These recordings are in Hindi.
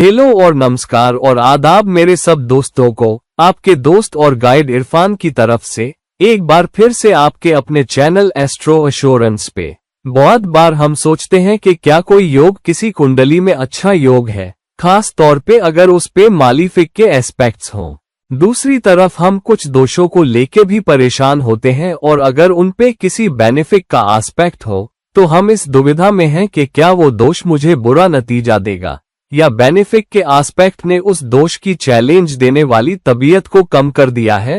हेलो और नमस्कार और आदाब मेरे सब दोस्तों को। आपके दोस्त और गाइड इरफान की तरफ से एक बार फिर से आपके अपने चैनल एस्ट्रो एश्योरेंस पे। बहुत बार हम सोचते हैं कि क्या कोई योग किसी कुंडली में अच्छा योग है, खास तौर पे अगर उस पे मालिफिक के एस्पेक्ट्स हों। दूसरी तरफ हम कुछ दोषों को लेके भी परेशान होते हैं और अगर उन पे किसी बेनिफिक का एस्पेक्ट हो तो हम इस दुविधा में हैं कि क्या वो दोष मुझे बुरा नतीजा देगा या बेनिफिक के एस्पेक्ट ने उस दोष की चैलेंज देने वाली तबीयत को कम कर दिया है।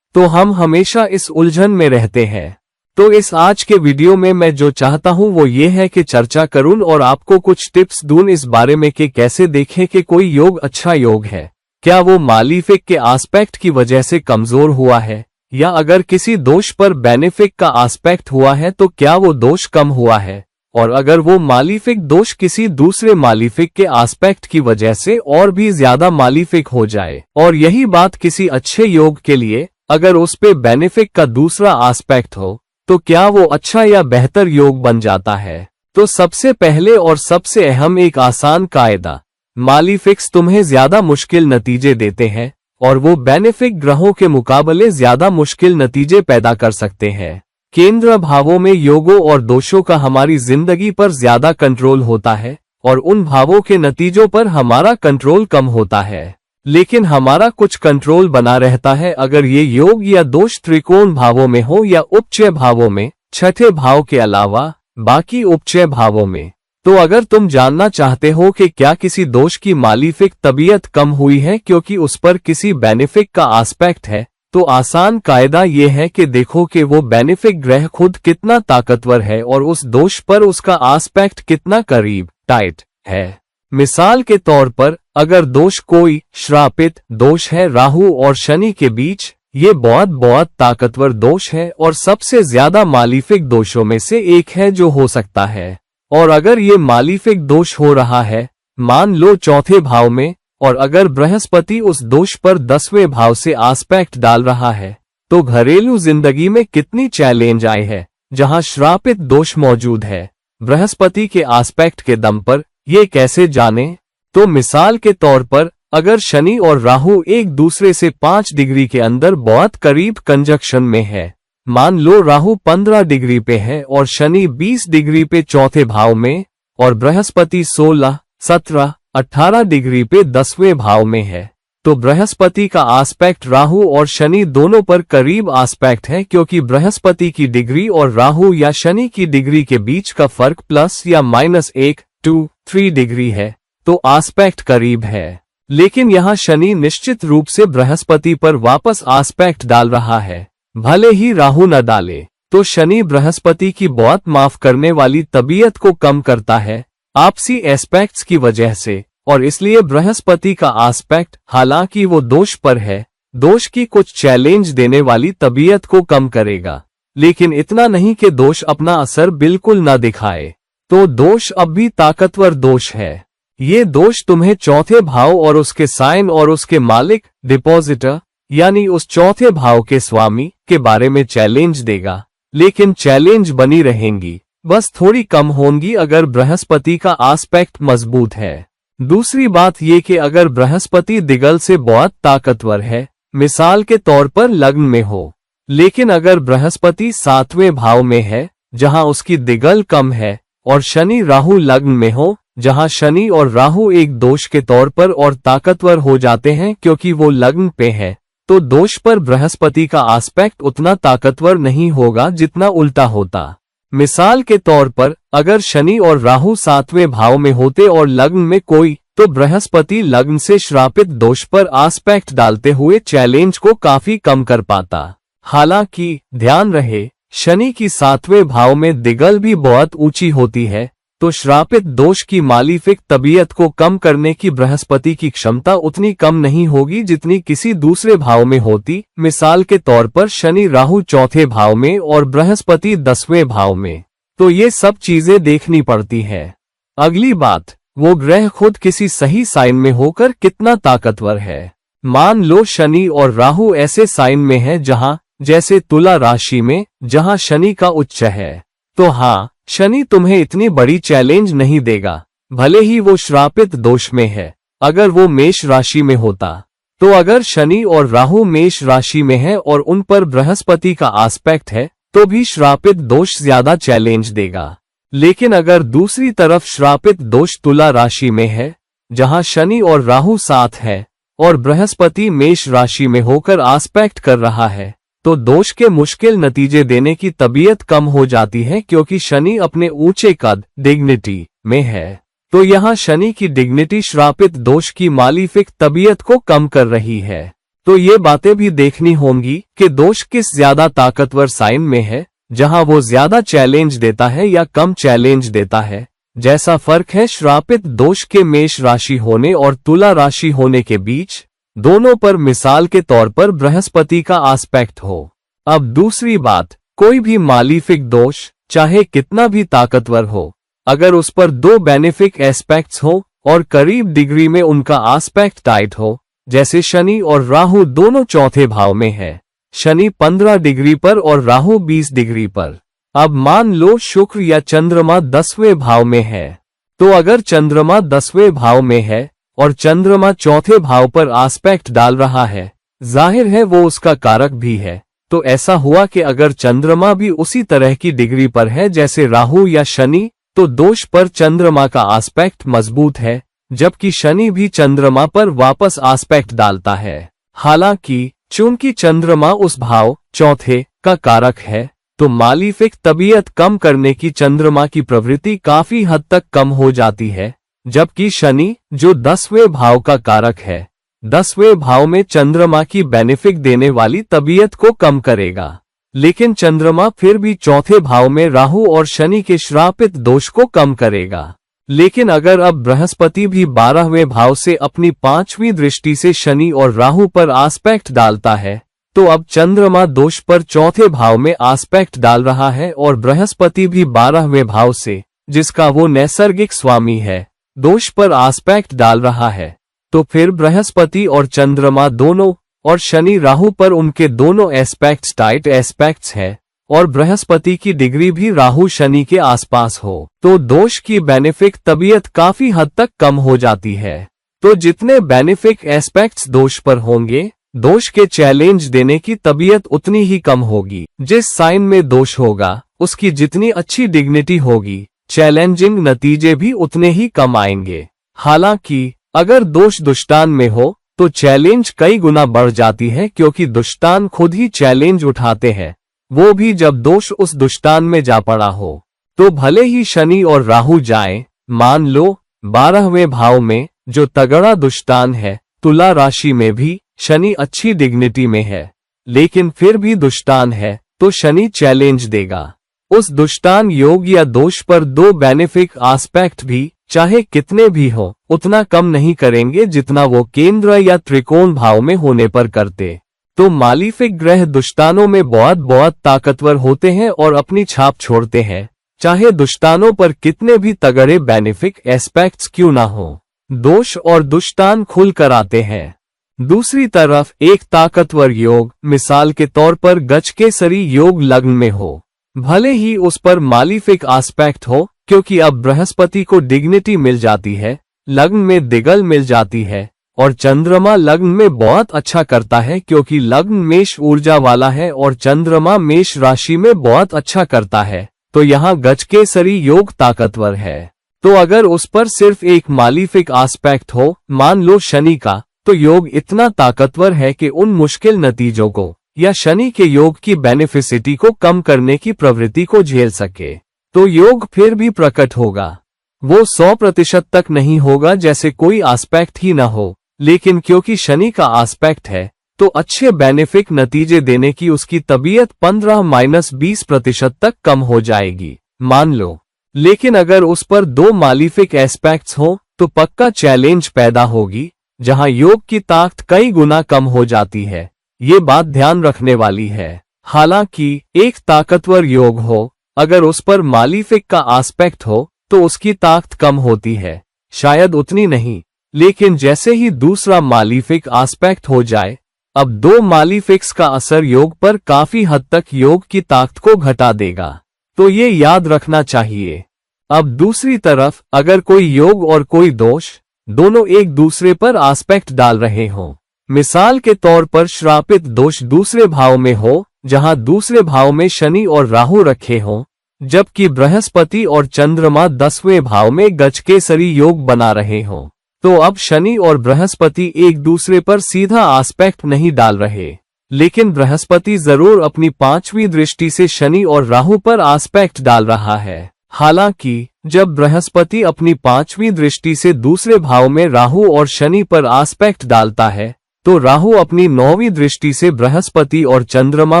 तो हम हमेशा इस उलझन में रहते हैं। तो इस आज के वीडियो में मैं जो चाहता हूं वो ये है कि चर्चा करूं और आपको कुछ टिप्स दूं इस बारे में कि कैसे देखें कि कोई योग अच्छा योग है, क्या वो मालिफिक के एस्पेक्ट की वजह से कमजोर हुआ है, या अगर किसी दोष पर बेनिफिक का एस्पेक्ट हुआ है तो क्या वो दोष कम हुआ है, और अगर वो मालिफिक दोष किसी दूसरे मालिफिक के एस्पेक्ट की वजह से और भी ज्यादा मालिफिक हो जाए। और यही बात किसी अच्छे योग के लिए, अगर उस पे बेनिफिक का दूसरा एस्पेक्ट हो तो क्या वो अच्छा या बेहतर योग बन जाता है। तो सबसे पहले और सबसे अहम एक आसान कायदा, मालिफिक्स तुम्हें ज्यादा मुश्किल नतीजे देते हैं और वो बेनिफिक ग्रहों के मुकाबले ज्यादा मुश्किल नतीजे पैदा कर सकते हैं। केंद्र भावों में योगों और दोषों का हमारी जिंदगी पर ज्यादा कंट्रोल होता है और उन भावों के नतीजों पर हमारा कंट्रोल कम होता है, लेकिन हमारा कुछ कंट्रोल बना रहता है अगर ये योग या दोष त्रिकोण भावों में हो या उपचय भावों में, छठे भाव के अलावा बाकी उपचय भावों में। तो अगर तुम जानना चाहते हो कि क्या किसी दोष की मालिफिक तबीयत कम हुई है क्योंकि उस पर किसी बेनिफिक का एस्पेक्ट है, तो आसान कायदा ये है कि देखो कि वो बेनिफिक ग्रह खुद कितना ताकतवर है और उस दोष पर उसका एस्पेक्ट कितना करीब टाइट है। मिसाल के तौर पर अगर दोष कोई श्रापित दोष है राहु और शनि के बीच, ये बहुत ताकतवर दोष है और सबसे ज्यादा मालिफिक दोषों में से एक है जो हो सकता है। और अगर ये मालिफिक दोष हो रहा है मान लो चौथे भाव में, और अगर बृहस्पति उस दोष पर 10वें भाव से एस्पेक्ट डाल रहा है, तो घरेलू जिंदगी में कितनी चैलेंज आई है जहां श्रापित दोष मौजूद है बृहस्पति के एस्पेक्ट के दम पर। ये कैसे जाने? तो मिसाल के तौर पर अगर शनि और राहु एक दूसरे से 5 डिग्री के अंदर बहुत करीब कंजक्शन में है, मान लो राहु 15 डिग्री पे है और शनि 20 डिग्री पे चौथे भाव में, और बृहस्पति 16, 17, 18 डिग्री पे 10वें भाव में है, तो बृहस्पति का एस्पेक्ट राहु और शनि दोनों पर करीब एस्पेक्ट है क्योंकि बृहस्पति की डिग्री और राहु या शनि की डिग्री के बीच का फर्क प्लस या -1, 2, 3 डिग्री है, तो एस्पेक्ट करीब है। लेकिन यहाँ शनि निश्चित रूप से बृहस्पति पर वापस एस्पेक्ट डाल रहा है, भले ही राहु न डाले। तो शनि बृहस्पति की बहुत माफ करने वाली तबीयत को कम करता है आपसी एस्पेक्ट्स की वजह से, और इसलिए बृहस्पति का एस्पेक्ट हालांकि वो दोष पर है, दोष की कुछ चैलेंज देने वाली तबीयत को कम करेगा, लेकिन इतना नहीं कि दोष अपना असर बिल्कुल न दिखाए। तो दोष अब भी ताकतवर दोष है। ये दोष तुम्हें चौथे भाव और उसके साइन और उसके मालिक डिपॉजिटर यानी उस चौथे भाव के स्वामी के बारे में चैलेंज देगा, लेकिन चैलेंज बनी रहेंगी, बस थोड़ी कम होंगी अगर बृहस्पति का एस्पेक्ट मजबूत है। दूसरी बात ये कि अगर बृहस्पति दिगल से बहुत ताकतवर है, मिसाल के तौर पर लग्न में हो, लेकिन अगर बृहस्पति 7वें भाव में है जहां उसकी दिगल कम है, और शनि राहु लग्न में हो जहां शनि और राहु एक दोष के तौर पर और ताकतवर हो जाते हैं क्योंकि वो लग्न पे है, तो दोष पर बृहस्पति का एस्पेक्ट उतना ताकतवर नहीं होगा जितना उल्टा होता। मिसाल के तौर पर अगर शनि और राहु 7वें भाव में होते और लग्न में कोई, तो बृहस्पति लग्न से श्रापित दोष पर एस्पेक्ट डालते हुए चैलेंज को काफी कम कर पाता। हालांकि ध्यान रहे, शनि की 7वें भाव में दिगल भी बहुत ऊंची होती है, तो श्रापित दोष की मालिफिक तबीयत को कम करने की बृहस्पति की क्षमता उतनी कम नहीं होगी जितनी किसी दूसरे भाव में होती। मिसाल के तौर पर शनि राहु चौथे भाव में और बृहस्पति 10वें भाव में। तो ये सब चीजें देखनी पड़ती है। अगली बात, वो ग्रह खुद किसी सही साइन में होकर कितना ताकतवर है। मान लो शनि और राहु ऐसे साइन में है जहां, जैसे तुला राशि में, जहां शनि का उच्च है, तो हाँ, शनि तुम्हें इतनी बड़ी चैलेंज नहीं देगा, भले ही वो श्रापित दोष में है, अगर वो मेष राशि में होता। तो अगर शनि और राहु मेष राशि में है और उन पर बृहस्पति का आस्पेक्ट है तो भी श्रापित दोष ज्यादा चैलेंज देगा। लेकिन अगर दूसरी तरफ श्रापित दोष तुला राशि में है, जहां शनि और राहु साथ है और बृहस्पति मेष राशि में होकर आस्पेक्ट कर रहा है, तो दोष के मुश्किल नतीजे देने की तबीयत कम हो जाती है, क्योंकि शनि अपने ऊंचे कद डिग्निटी में है। तो यहाँ शनि की डिग्निटी श्रापित दोष की मालिफिक तबीयत को कम कर रही है। तो ये बातें भी देखनी होंगी कि दोष किस ज्यादा ताकतवर साइन में है, जहां वो ज्यादा चैलेंज देता है या कम चैलेंज देता है। जैसा फर्क है श्रापित दोष के मेष राशि होने और तुला राशि होने के बीच, दोनों पर मिसाल के तौर पर बृहस्पति का आस्पेक्ट हो। अब दूसरी बात, कोई भी मालिफिक दोष चाहे कितना भी ताकतवर हो, अगर उस पर दो बेनिफिक एस्पेक्ट्स हो और करीब डिग्री में उनका आस्पेक्ट टाइट हो, जैसे शनि और राहु दोनों चौथे भाव में है, शनि 15 डिग्री पर और राहु 20 डिग्री पर। अब मान लो शुक्र या चंद्रमा 10वें भाव में है, तो अगर चंद्रमा 10वें भाव में है और चंद्रमा चौथे भाव पर आस्पेक्ट डाल रहा है, जाहिर है वो उसका कारक भी है। तो ऐसा हुआ कि अगर चंद्रमा भी उसी तरह की डिग्री पर है जैसे राहु या शनि, तो दोष पर चंद्रमा का आस्पेक्ट मजबूत है, जबकि शनि भी चंद्रमा पर वापस आस्पेक्ट डालता है। हालांकि चूंकि चंद्रमा उस भाव चौथे का कारक है, तो मालिफिक तबीयत कम करने की चंद्रमा की प्रवृत्ति काफी हद तक कम हो जाती है, जबकि शनि जो 10वें भाव का कारक है, 10वें भाव में चंद्रमा की बेनिफिक देने वाली तबीयत को कम करेगा। लेकिन चंद्रमा फिर भी चौथे भाव में राहु और शनि के श्रापित दोष को कम करेगा। लेकिन अगर अब बृहस्पति भी 12वें भाव से अपनी 5वीं दृष्टि से शनि और राहु पर आस्पेक्ट डालता है, तो अब चंद्रमा दोष पर चौथे भाव में आस्पेक्ट डाल रहा है और बृहस्पति भी 12वें भाव से, जिसका वो नैसर्गिक स्वामी है, दोष पर आस्पेक्ट डाल रहा है। तो फिर बृहस्पति और चंद्रमा दोनों और शनि राहु पर उनके दोनों एस्पेक्ट्स टाइट एस्पेक्ट्स है और बृहस्पति की डिग्री भी राहु शनि के आसपास हो, तो दोष की बेनिफिक तबीयत काफी हद तक कम हो जाती है। तो जितने बेनिफिक एस्पेक्ट्स दोष पर होंगे, दोष के चैलेंज देने की तबीयत उतनी ही कम होगी। जिस साइन में दोष होगा, उसकी जितनी अच्छी डिग्निटी होगी, चैलेंजिंग नतीजे भी उतने ही कम आएंगे। हालांकि अगर दोष दुष्टान में हो तो चैलेंज कई गुना बढ़ जाती है, क्योंकि दुष्टान खुद ही चैलेंज उठाते हैं, वो भी जब दोष उस दुष्टान में जा पड़ा हो। तो भले ही शनि और राहु जाएं, मान लो 12वें भाव में, जो तगड़ा दुष्टान है, तुला राशि में भी शनि अच्छी डिग्निटी में है, लेकिन फिर भी दुष्टान है, तो शनि चैलेंज देगा। उस दुष्टान योग या दोष पर दो बेनिफिक आस्पेक्ट भी चाहे कितने भी हो, उतना कम नहीं करेंगे जितना वो केंद्र या त्रिकोण भाव में होने पर करते। तो मालिफिक ग्रह दुष्टानों में बहुत बहुत ताकतवर होते हैं और अपनी छाप छोड़ते हैं, चाहे दुष्टानों पर कितने भी तगड़े बेनिफिक एस्पेक्ट्स क्यों ना हो। दोष और दुष्टान खुल कर आते हैं। दूसरी तरफ एक ताकतवर योग, मिसाल के तौर पर गजकेसरी योग लग्न में हो, भले ही उस पर मालिफिक आस्पेक्ट हो, क्योंकि अब बृहस्पति को डिग्निटी मिल जाती है, लग्न में दिगल मिल जाती है, और चंद्रमा लग्न में बहुत अच्छा करता है, क्योंकि लग्न मेष ऊर्जा वाला है और चंद्रमा मेष राशि में बहुत अच्छा करता है। तो यहाँ गजकेसरी योग ताकतवर है। तो अगर उस पर सिर्फ एक मालिफिक आस्पेक्ट हो, मान लो शनि का, तो योग इतना ताकतवर है कि उन मुश्किल नतीजों को या शनि के योग की बेनिफिसिटी को कम करने की प्रवृत्ति को झेल सके। तो योग फिर भी प्रकट होगा, वो 100% तक नहीं होगा जैसे कोई आस्पेक्ट ही ना हो, लेकिन क्योंकि शनि का आस्पेक्ट है, तो अच्छे बेनिफिक नतीजे देने की उसकी तबीयत 15-20% तक कम हो जाएगी, मान लो। लेकिन अगर उस पर दो मालिफिक एस्पेक्ट्स हो, तो पक्का चैलेंज पैदा होगी, जहां योग की ताकत कई गुना कम हो जाती है। ये बात ध्यान रखने वाली है। हालांकि एक ताकतवर योग हो, अगर उस पर मालिफिक का आस्पेक्ट हो, तो उसकी ताकत कम होती है, शायद उतनी नहीं, लेकिन जैसे ही दूसरा मालिफिक आस्पेक्ट हो जाए, अब दो मालिफिक्स का असर योग पर काफी हद तक योग की ताकत को घटा देगा। तो ये याद रखना चाहिए। अब दूसरी तरफ अगर कोई योग और कोई दोष दोनों एक दूसरे पर आस्पेक्ट डाल रहे हों। मिसाल के तौर पर श्रापित दोष दूसरे भाव में हो, जहां दूसरे भाव में शनि और राहु रखे हों, जबकि बृहस्पति और चंद्रमा 10वें भाव में गजकेसरी योग बना रहे हों। तो अब शनि और बृहस्पति एक दूसरे पर सीधा आस्पेक्ट नहीं डाल रहे, लेकिन बृहस्पति जरूर अपनी 5वीं दृष्टि से शनि और राहु पर आस्पेक्ट डाल रहा है। हालांकि जब बृहस्पति अपनी 5वीं दृष्टि से दूसरे भाव में राहु और शनि पर आस्पेक्ट डालता है, तो राहु अपनी 9वीं दृष्टि से बृहस्पति और चंद्रमा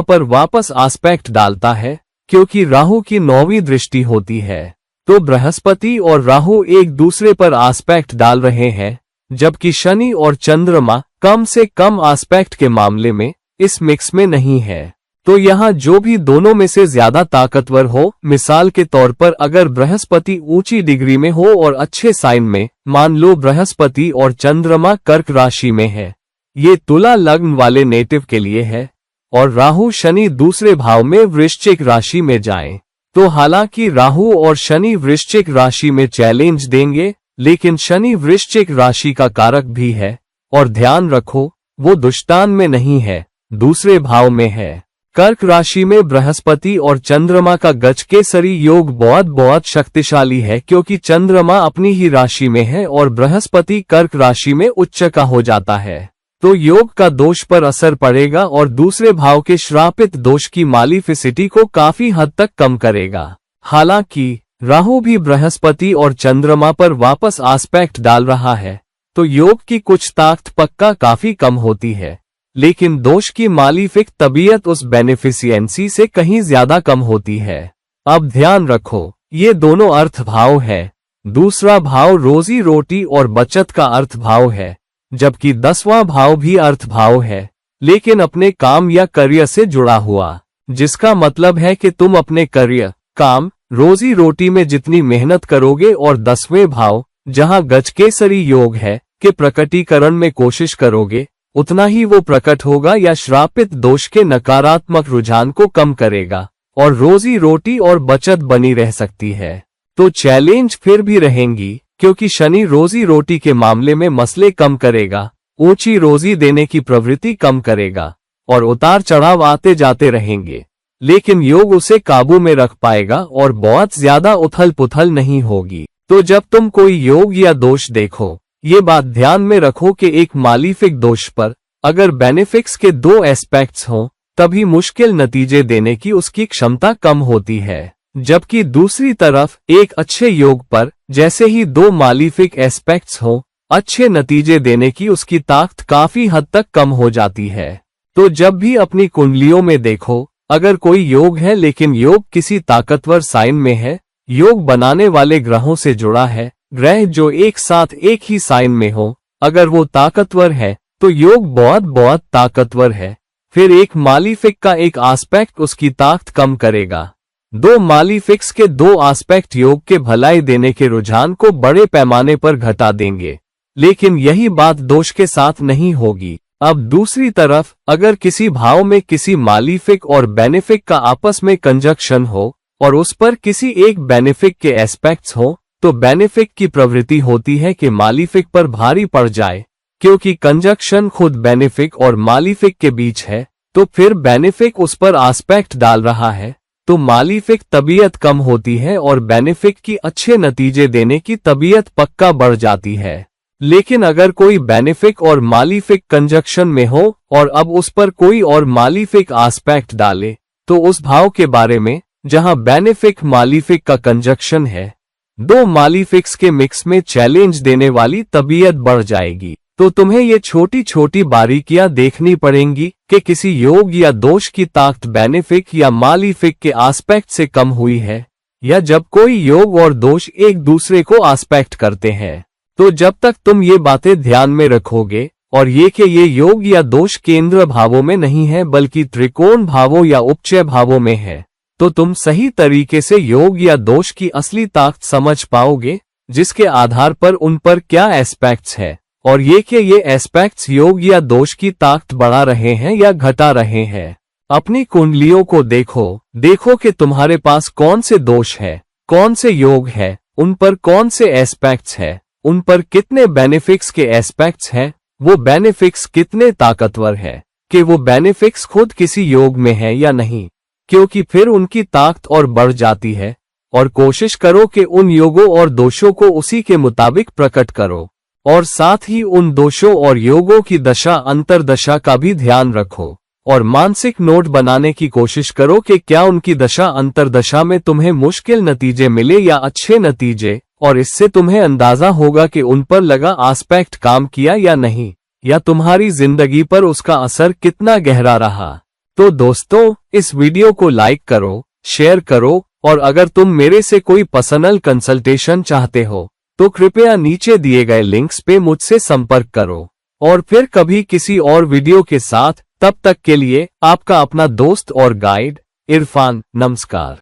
पर वापस आस्पेक्ट डालता है, क्योंकि राहु की 9वीं दृष्टि होती है। तो बृहस्पति और राहु एक दूसरे पर आस्पेक्ट डाल रहे हैं, जबकि शनि और चंद्रमा कम से कम आस्पेक्ट के मामले में इस मिक्स में नहीं है। तो यहाँ जो भी दोनों में से ज्यादा ताकतवर हो, मिसाल के तौर पर अगर बृहस्पति ऊंची डिग्री में हो और अच्छे साइन में, मान लो बृहस्पति और चंद्रमा कर्क राशि में है, ये तुला लग्न वाले नेटिव के लिए है, और राहु शनि दूसरे भाव में वृश्चिक राशि में जाएं, तो हालांकि राहु और शनि वृश्चिक राशि में चैलेंज देंगे, लेकिन शनि वृश्चिक राशि का कारक भी है, और ध्यान रखो वो दुष्टान में नहीं है, दूसरे भाव में है। कर्क राशि में बृहस्पति और चंद्रमा का गजकेसरी योग बहुत शक्तिशाली है, क्योंकि चंद्रमा अपनी ही राशि में है और बृहस्पति कर्क राशि में उच्च का हो जाता है। तो योग का दोष पर असर पड़ेगा और दूसरे भाव के श्रापित दोष की मालिफिसिटी को काफी हद तक कम करेगा। हालांकि राहु भी बृहस्पति और चंद्रमा पर वापस आस्पेक्ट डाल रहा है, तो योग की कुछ ताकत पक्का काफी कम होती है, लेकिन दोष की मालिफिक तबीयत उस बेनिफिशियंसी से कहीं ज्यादा कम होती है। अब ध्यान रखो, ये दोनों अर्थ भाव है। दूसरा भाव रोजी रोटी और बचत का अर्थ भाव है, जबकि 10वां भाव भी अर्थ भाव है, लेकिन अपने काम या करियर से जुड़ा हुआ, जिसका मतलब है कि तुम अपने करियर, काम, रोजी रोटी में जितनी मेहनत करोगे और 10वें भाव, जहां गजकेसरी योग है, के प्रकटीकरण में कोशिश करोगे, उतना ही वो प्रकट होगा या श्रापित दोष के नकारात्मक रुझान को कम करेगा, और रोजी रोटी और बचत बनी रह सकती है। तो चैलेंज फिर भी रहेंगी, क्योंकि शनि रोजी रोटी के मामले में मसले कम करेगा, ऊंची रोजी देने की प्रवृत्ति कम करेगा, और उतार चढ़ाव आते जाते रहेंगे, लेकिन योग उसे काबू में रख पाएगा और बहुत ज्यादा उथल पुथल नहीं होगी। तो जब तुम कोई योग या दोष देखो, ये बात ध्यान में रखो कि एक मालिफिक दोष पर अगर बेनिफिक्स के 2 एस्पेक्ट्स हों, तभी मुश्किल नतीजे देने की उसकी क्षमता कम होती है, जबकि दूसरी तरफ एक अच्छे योग पर जैसे ही 2 मालिफिक एस्पेक्ट्स हों, अच्छे नतीजे देने की उसकी ताकत काफी हद तक कम हो जाती है। तो जब भी अपनी कुंडलियों में देखो, अगर कोई योग है लेकिन योग किसी ताकतवर साइन में है, योग बनाने वाले ग्रहों से जुड़ा है, ग्रह जो एक साथ एक ही साइन में हो, अगर वो ताकतवर है तो योग बहुत ताकतवर है, फिर एक मालिफिक का एक आस्पेक्ट उसकी ताकत कम करेगा। 2 मालिफिक्स के 2 आस्पेक्ट योग के भलाई देने के रुझान को बड़े पैमाने पर घटा देंगे, लेकिन यही बात दोष के साथ नहीं होगी। अब दूसरी तरफ अगर किसी भाव में किसी मालिफिक और बेनिफिक का आपस में कंजक्शन हो और उस पर किसी एक बेनिफिक के एस्पेक्ट्स हो, तो बेनिफिक की प्रवृत्ति होती है कि मालिफिक पर भारी पड़ जाए, क्योंकि कंजक्शन खुद बेनिफिक और मालिफिक के बीच है, तो फिर बेनिफिक उस पर आस्पेक्ट डाल रहा है, तो मालिफिक तबीयत कम होती है और बेनिफिक की अच्छे नतीजे देने की तबीयत पक्का बढ़ जाती है। लेकिन अगर कोई बेनिफिक और मालिफिक कंजक्शन में हो और अब उस पर कोई और मालिफिक आस्पेक्ट डाले, तो उस भाव के बारे में जहां बेनिफिक मालिफिक का कंजक्शन है, 2 मालिफिक्स के मिक्स में चैलेंज देने वाली तबीयत बढ़ जाएगी। तो तुम्हें ये छोटी छोटी बारीकियां देखनी पड़ेंगी कि किसी योग या दोष की ताकत बेनिफिक या मालिफिक के आस्पेक्ट से कम हुई है, या जब कोई योग और दोष एक दूसरे को आस्पेक्ट करते हैं। तो जब तक तुम ये बातें ध्यान में रखोगे और ये कि ये योग या दोष केंद्र भावों में नहीं है बल्कि त्रिकोण भावों या उपचय भावों में है, तो तुम सही तरीके से योग या दोष की असली ताकत समझ पाओगे, जिसके आधार पर उन पर क्या एस्पेक्ट्स है, और ये कि ये एस्पेक्ट्स योग या दोष की ताकत बढ़ा रहे हैं या घटा रहे हैं। अपनी कुंडलियों को देखो कि तुम्हारे पास कौन से दोष है, कौन से योग है, उन पर कौन से एस्पेक्ट्स है, उन पर कितने बेनिफिक्स के एस्पेक्ट्स हैं, वो बेनिफिक्स कितने ताकतवर है कि वो बेनिफिक्स खुद किसी योग में है या नहीं, क्योंकि फिर उनकी ताकत और बढ़ जाती है। और कोशिश करो कि उन योगों और दोषों को उसी के मुताबिक प्रकट करो, और साथ ही उन दोषों और योगों की दशा अंतरदशा का भी ध्यान रखो, और मानसिक नोट बनाने की कोशिश करो कि क्या उनकी दशा अंतरदशा में तुम्हें मुश्किल नतीजे मिले या अच्छे नतीजे, और इससे तुम्हें अंदाजा होगा कि उन पर लगा एस्पेक्ट काम किया या नहीं, या तुम्हारी जिंदगी पर उसका असर कितना गहरा रहा। तो दोस्तों, इस वीडियो को लाइक करो, शेयर करो, और अगर तुम मेरे से कोई पर्सनल कंसल्टेशन चाहते हो तो कृपया नीचे दिए गए लिंक्स पे मुझसे संपर्क करो। और फिर कभी किसी और वीडियो के साथ, तब तक के लिए आपका अपना दोस्त और गाइड इरफान। नमस्कार।